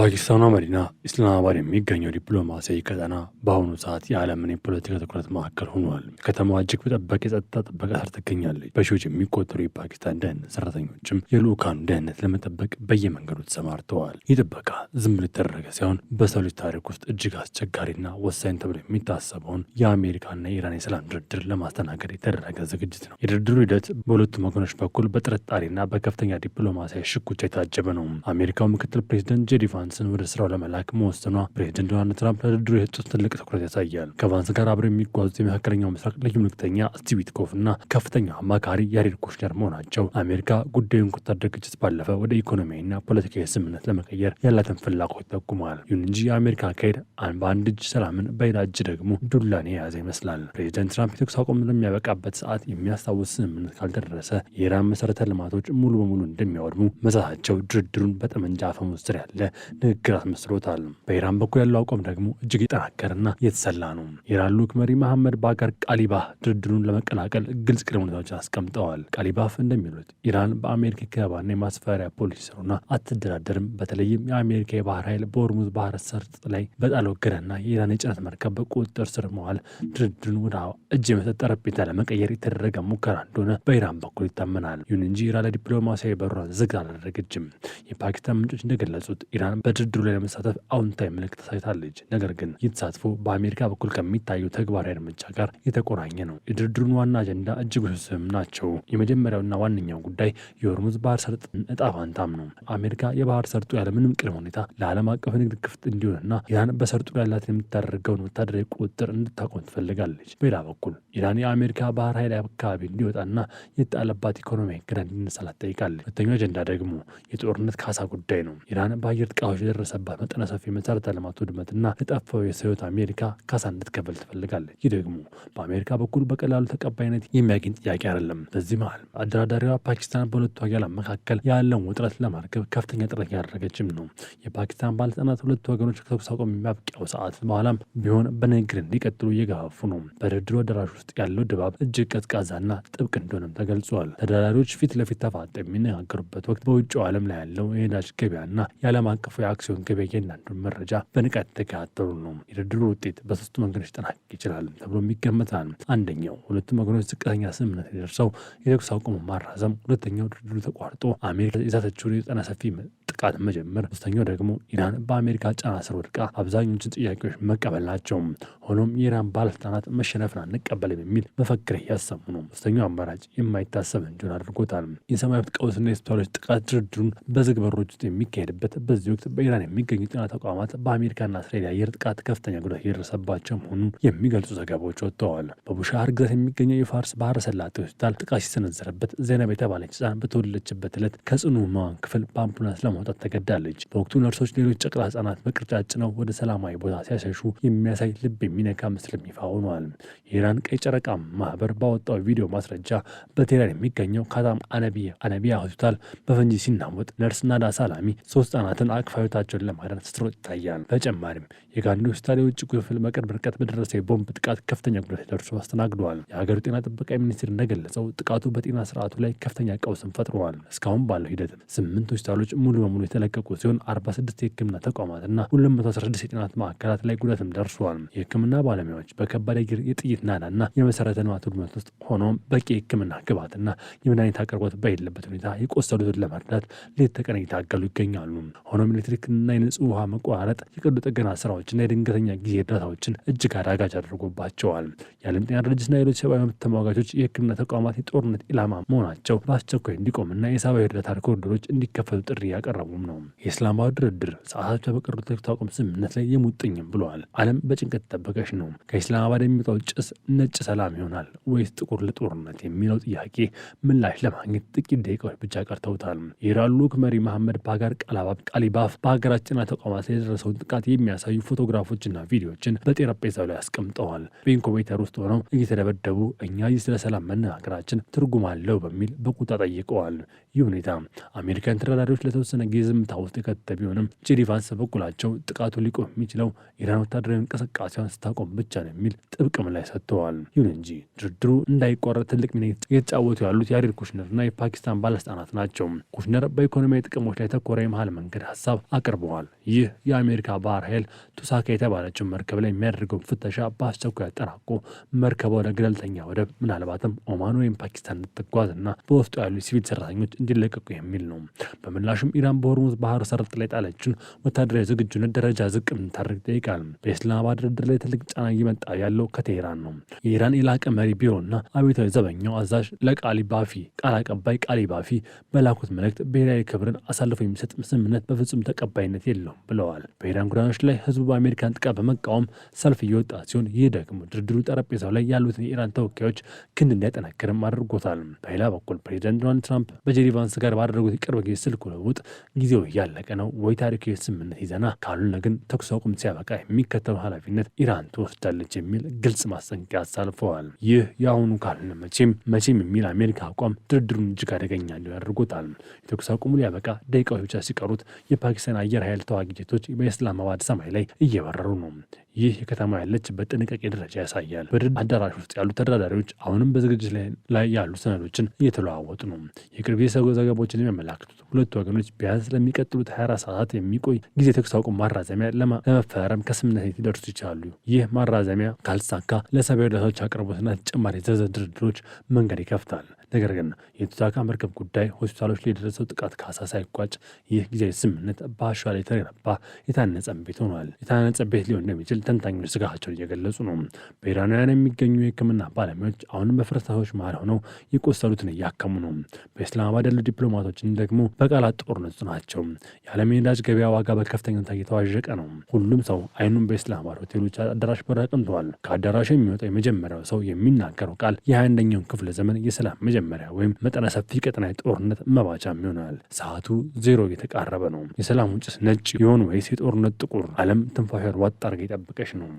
በፓኪስታኗ መዲና ኢስላማባድ የሚገኘው ዲፕሎማሲያዊ ቀጠና በአሁኑ ሰዓት የዓለምን የፖለቲካ ትኩረት ማዕከል ሆኗል። ከተማዋ እጅግ በጠበቀ የጸጥታ ጥበቃ ስር ትገኛለች። በሺዎች የሚቆጠሩ የፓኪስታን ደህንነት ሰራተኞችም የልዑካኑ ደህንነት ለመጠበቅ በየመንገዱ ተሰማርተዋል። ይህ ጥበቃ ዝም ብሎ የተደረገ ሳይሆን በሰው ልጅ ታሪክ ውስጥ እጅግ አስቸጋሪና ወሳኝ ተብሎ የሚታሰበውን የአሜሪካና የኢራን የሰላም ድርድር ለማስተናገድ የተደረገ ዝግጅት ነው። የድርድሩ ሂደት በሁለቱም ወገኖች በኩል በጥርጣሬና በከፍተኛ ዲፕሎማሲያዊ ሽኩቻ የታጀበ ነው። አሜሪካው ምክትል ፕሬዚደንት ጄዲ ቫንስን ወደ ስራው ለመላክ መወሰኗ ፕሬዚደንት ዶናልድ ትራምፕ ለድርድሩ የሰጡት ትልቅ ትኩረት ያሳያል። ከቫንስ ጋር አብረው የሚጓዙት የመካከለኛው ምስራቅ ልዩ መልእክተኛ ስቲቭ ዊትኮፍ እና ከፍተኛ አማካሪ ያሬድ ኩሽነር መሆናቸው አሜሪካ ጉዳዩን ከወታደራዊ ግጭት ባለፈ ወደ ኢኮኖሚያዊና ፖለቲካዊ ስምምነት ለመቀየር ያላትን ፍላጎት ይጠቁማል። ይሁን እንጂ የአሜሪካ አካሄድ በአንድ እጅ ሰላምን በሌላ እጅ ደግሞ ዱላን የያዘ ይመስላል። ፕሬዚደንት ትራምፕ የተኩስ አቁም ለሚያበቃበት ሰዓት የሚያስታውስ ስምምነት ካልደረሰ የኢራን መሰረተ ልማቶች ሙሉ በሙሉ እንደሚያወድሙ መዛታቸው ድርድሩን በጠመንጃ አፈሙዝ ስር ያለ ንግግር አስመስሎታል። በኢራን በኩል ያለው አቋም ደግሞ እጅግ የጠናከረና የተሰላ ነው። የኢራን ልዑክ መሪ መሐመድ ባጋር ቃሊባፍ ድርድሩን ለመቀላቀል ግልጽ ቅድመ ሁኔታዎችን አስቀምጠዋል። ቃሊባፍ እንደሚሉት ኢራን በአሜሪካ ከበባና የማስፈራሪያ ፖሊሲ ስሩና አትደራደርም። በተለይም የአሜሪካ የባህር ኃይል በሆርሙዝ ባህረ ሰርጥ ላይ በጣለው እገዳና የኢራን የጭነት መርከብ በቁጥጥር ስር መዋል ድርድሩን ወደ እጅ የመስጠት ጠረጴዛ ለመቀየር የተደረገ ሙከራ እንደሆነ በኢራን በኩል ይታመናል። ይሁን እንጂ ኢራን ለዲፕሎማሲያዊ በሯን ዝግ አላደረገችም። የፓኪስታን ምንጮች እንደገለጹት ኢራን በድርድሩ ላይ ለመሳተፍ አዎንታዊ ምልክት አሳይታለች። ነገር ግን ይህ ተሳትፎ በአሜሪካ በኩል ከሚታየው ተግባራዊ እርምጃ ጋር የተቆራኘ ነው። የድርድሩን ዋና አጀንዳ እጅግ ውስብስብ ናቸው። የመጀመሪያውና ዋነኛው ጉዳይ የሆርሙዝ ባህር ሰርጥ እጣ ፈንታም ነው። አሜሪካ የባህር ሰርጡ ያለምንም ቅድመ ሁኔታ ለዓለም አቀፍ ንግድ ክፍት እንዲሆንና ኢራን በሰርጡ ላይ ያላትን የምታደርገውን ወታደራዊ ቁጥጥር እንድታቆም ትፈልጋለች። በሌላ በኩል ኢራን የአሜሪካ ባህር ኃይል አካባቢ እንዲወጣና የተጣለባት ኢኮኖሚ እገዳ እንዲነሳላት ጠይቃለች። ሁለተኛው አጀንዳ ደግሞ የጦርነት ካሳ ጉዳይ ነው። ኢራን በአየር ጥቃቶች የደረሰባት መጠነ ሰፊ መሰረተ ልማት ውድመትና ለጠፋው የሰው ሕይወት አሜሪካ ካሳ እንድትከፍል ትፈልጋለች። ይህ ደግሞ በአሜሪካ በኩል በቀላሉ ተቀባይነት የሚያገኝ ጥያቄ አይደለም። በዚህ መሃል አደራዳሪዋ ፓኪስታን በሁለቱ ሀገራት መካከል ያለውን ውጥረት ለማርገብ ከፍተኛ ጥረት ያደረገችም ነው። የፓኪስታን ባለስልጣናት ሁለቱ ወገኖች ከተኩስ አቁም የሚያብቂያው ሰዓት በኋላም ቢሆን በንግግር እንዲቀጥሉ እየገፋፉ ነው። በድርድሩ አዳራሽ ውስጥ ያለው ድባብ እጅግ ቀዝቃዛና ጥብቅ እንደሆነም ተገልጿል። ተደራዳሪዎች ፊት ለፊት ተፋጠው የሚነጋገሩበት ወቅት በውጭው ዓለም ላይ ያለው የነዳጅ ገበያና የዓለም አቀፉ የአክሲዮን ገበያ እያንዳንዱን መረጃ በንቃት የተከታተሉ ነው። የድርድሩ ውጤት በሶስቱ መንገዶች ሊጠናቀቅ ይችላል ተብሎ ይገመታል። አንደኛው ሁለቱም ወገኖች ዝቅተኛ ስምምነት የደርሰው የተኩስ አቁም ማራዘም፣ ሁለተኛው ድርድሩ ተቋርጦ አሜሪካ የዛተችውን የመጠነ ሰፊ ጥቃት መጀመር፣ ሶስተኛው ደግሞ ኢራን በአሜሪካ ጫና ስር ወድቃ አብዛኞቹን ጥያቄዎች መቀበል ናቸው። ሆኖም የኢራን ባለስልጣናት መሸነፍን አንቀበልም የሚል መፈክር እያሰሙ ነው። ሶስተኛው አማራጭ የማይታሰብ እንዲሆን አድርጎታል። የሰማያዊ ቀውስና የሆስፒታሎች ጥቃት ድርድሩን በዝግ በሮች ውስጥ የሚካሄድበት በዚህ ወቅት በኢራን የሚገኙ ጤና ተቋማት በአሜሪካና እስራኤል የአየር ጥቃት ከፍተኛ ጉዳት እየደረሰባቸው መሆኑን የሚገልጹ ዘገባዎች ወጥተዋል። በቡሻህር ግዛት የሚገኘው የፋርስ ባህረ ሰላጤ ሆስፒታል ጥቃት ሲሰነዘረበት ዘይነብ የተባለች ህጻን በተወለደችበት ዕለት ከጽኑ ህሙማን ክፍል በአምቡላንስ ለማውጣት ተገዳለች። በወቅቱ ነርሶች ሌሎች ጨቅላ ህጻናት በቅርጫት ጭነው ወደ ሰላማዊ ቦታ ሲያሸሹ የሚያሳይ ልብ የሚነካ ምስልም ይፋ ሆኗል። የኢራን ቀይ ጨረቃ ማህበር ባወጣው ቪዲዮ ማስረጃ በቴህራን የሚገኘው ካታም አነቢያ ሆስፒታል በፈንጂ ሲናወጥ ነርስ ናዳ ሳላሚ 3 ህጻናትን አቅፋ ህይወታቸውን ለማዳን ስትሮጥ ይታያል። በተጨማሪም የጋንዲ ሆስፒታል የውጭ ክፍል በቅርብ ርቀት በደረሰ የቦምብ ጥቃት ከፍተኛ ጉዳት ደርሶ አስተናግደዋል። የሀገሩ ጤና ጥበቃ ሚኒስቴር እንደገለጸው ጥቃቱ በጤና ስርዓቱ ላይ ከፍተኛ ቀውስን ፈጥረዋል። እስካሁን ባለው ሂደት 8 ሆስፒታሎች ሙሉ በሙሉ የተለቀቁ ሲሆን 46 የህክምና ተቋማትና 216 የጤና ማዕከላት ላይ ጉዳትም ደርሷል። የህክምና ባለሙያዎች በከባድ የጥይት ናዳና የመሰረተ ልማት ውድመት ውስጥ ሆኖም በቂ የህክምና ግብዓትና የመድኃኒት አቅርቦት በሌለበት ሁኔታ የቆሰሉትን ለመርዳት ሌት ተቀን እየታገሉ ይገኛሉ። ሆኖም ኤሌክትሪክና የንጹህ ውሃ መቋረጥ የቀዶ ጥገና ስራዎችና የድንገተኛ ጊዜ እርዳታዎችን እጅግ አዳጋች አድርጎባቸዋል። የዓለም ጤና ድርጅትና ሌሎች ሰብአዊ መብት ተሟጋቾች የህክምና ተቋማት የጦርነት ኢላማ መሆናቸው በአስቸኳይ እንዲቆምና የሰብአዊ እርዳታ ኮሪዶሮች እንዲከፈቱ ጥሪ ያቀረቡም ነው። የኢስላማባድ ድርድር ሰዓታቸው በቀሩት የተኩስ አቁም ስምምነት ላይ የሙጥኝም ብለዋል። ዓለም በጭንቀት ተጠበቀች ነው። ከኢስላማባድ የሚወጣው ጭስ ነጭ ሰላም ይሆናል ወይስ ጥቁር ለጦርነት የሚለው ጥያቄ ምላሽ ለማግኘት ጥቂት ደቂቃዎች ብቻ ቀርተውታል። የኢራን ልዑክ መሪ መሐመድ ባጋር ቃሊባፍ በሀገራችንና ተቋማት ላይ የደረሰውን ጥቃት የሚያሳዩ ፎቶግራፎችና ቪዲዮዎችን በጠረጴዛው ላይ አስቀምጠዋል። በኢንኩቤተር ውስጥ ሆነው እየተደበደቡ እኛ ይህ ስለ ሰላም መነጋገራችን ትርጉም አለው በሚል በቁጣ ጠይቀዋል። ይህ ሁኔታ አሜሪካን ተደራዳሪዎች ለተወሰነ ጊዜ ዝምታ ውስጥ የከተተ ቢሆንም ቢሆንም ጄዲ ቫንስ በበኩላቸው ጥቃቱ ሊቆም የሚችለው ኢራን ወታደራዊ እንቅስቃሴዋን ስታቆም ብቻ ነው የሚል ጥብቅ ምላሽ ሰጥተዋል። ይሁን እንጂ ድርድሩ እንዳይቋረጥ ትልቅ ሚና እየተጫወቱ ያሉት ያሬድ ኩሽነርና የፓኪስታን ባለስልጣናት ናቸው። ኩሽነር በኢኮኖሚያዊ ጥቅሞች ላይ ተኮረ የመሀል መንገድ ሀሳብ አቅርበዋል። ይህ የአሜሪካ ባህር ኃይል ቱሳካ የተባለችው መርከብ ላይ የሚያደርገው ፍተሻ በአስቸኳይ አጠናቆ መርከቧ ወደ ገለልተኛ ወደብ ምናልባትም ኦማን ወይም ፓኪስታን እንድትጓዝና በውስጡ ያሉ ሲቪል ሰራተኞች እንዲለቀቁ የሚል ነው። በምላሹም ኢራን በሆርሙዝ ባህር ሰርጥ ላይ ጣለችን ወታደራዊ ዝግጁነት ደረጃ ዝቅ እንድታደርግ ጠይቃል። በኢስላማባድ ድርድር ላይ ትልቅ ጫና እየመጣ ያለው ከቴሄራን ነው። የኢራን የላቀ መሪ ቢሮና አብዮታዊ ዘበኛው አዛዥ ለቃሊባፊ ቃል አቀባይ ቃሊባፊ በላኩት መልእክት ብሔራዊ ክብርን አሳልፎ የሚሰጥ ስምምነት በፍጹም ተቀባይነት የለውም ብለዋል። በኢራን ጎዳናዎች ላይ ህዝቡ በአሜሪካን ጥቃት በመቃወም ሰልፍ እየወጣ ሲሆን ይህ ደግሞ ድርድሩ ጠረጴዛው ላይ ያሉትን የኢራን ተወካዮች ክንድ እንዲያጠናክርም አድርጎታል። በሌላ በኩል ፕሬዚዳንት ዶናልድ ትራምፕ በጄዲ ቫንስ ጋር ባደረጉት የቅርብ ጊዜ ስልክ ልውውጥ ጊዜው እያለቀ ነው ወይ ታሪካዊ ስምምነት ይዘና ካልሆነ ግን ተኩስ አቁም ሲያበቃ የሚከተሉ ኃላፊነት ኢራን ትወስዳለች የሚል ግልጽ ማስጠንቀቂያ አሳልፈዋል። ይህ የአሁኑ ካልሆነ መቼም የሚል አሜሪካ አቋም ድርድሩን እጅግ አደገኛ እንዲሆን አድርጎታል። የተኩስ አቁሙ ሊያበቃ ደቂቃዎች ብቻ ሲቀሩት የፓኪስታን አየር ኃይል ተዋጊ ጀቶች በኢስላማባድ ሰማይ ላይ እየበረሩ ነው። ይህ የከተማ ያለችበት ጥንቃቄ ደረጃ ያሳያል። በድርድር አዳራሽ ውስጥ ያሉ ተደራዳሪዎች አሁንም በዝግጅት ላይ ያሉ ሰነዶችን እየተለዋወጡ ነው። የቅርብ ዘገባዎችን የሚያመላክቱት ሁለቱ ወገኖች ቢያንስ ለሚቀጥሉት 24 ሰዓታት የሚቆይ ጊዜ ተኩስ አቁም ማራዘሚያ ለመፈራረም ከስምምነት ሊደርሱ ይችላሉ። ይህ ማራዘሚያ ካልተሳካ ለሰብአዊ እርዳታዎች አቅርቦትና ተጨማሪ ዝርዝር ድርድሮች መንገድ ይከፍታል። ነገር ግን የቱሳካ መርከብ ጉዳይ ሆስፒታሎች ላይ የደረሰው ጥቃት ካሳ ሳይቋጭ ይህ ጊዜያዊ ስምምነት በአሸዋ ላይ የተገነባ የታነጸ ቤት ሆኗል። የታነጸ ቤት ሊሆን እንደሚችል ተንታኞች ስጋታቸውን እየገለጹ ነው። በኢራናውያን የሚገኙ የሕክምና ባለሙያዎች አሁንም በፍርስራሾች መሃል ሆነው የቆሰሉትን እያከሙ ነው። በኢስላማባድ ያሉ ዲፕሎማቶችን ደግሞ በቃላት ጦርነት ናቸው። የዓለም የነዳጅ ገበያ ዋጋ በከፍተኛ ሁኔታ እየተዋዠቀ ነው። ሁሉም ሰው አይኑን በኢስላማባድ ሆቴሎች አዳራሽ በር አቅንተዋል። ከአዳራሹ የሚወጣው የመጀመሪያው ሰው የሚናገረው ቃል የ21ኛውን ክፍለ ዘመን የሰላም መጀመሪያ ወይም መጠነ ሰፊ ቀጠናዊ ጦርነት መባቻም ይሆናል። ሰዓቱ 0 እየተቃረበ ነው። የሰላሙ ጭስ ነጭ ይሆን ወይስ የጦርነት ጥቁር? ዓለም ትንፋሿን ዋጥ አድርጋ የጠበቀች ነው።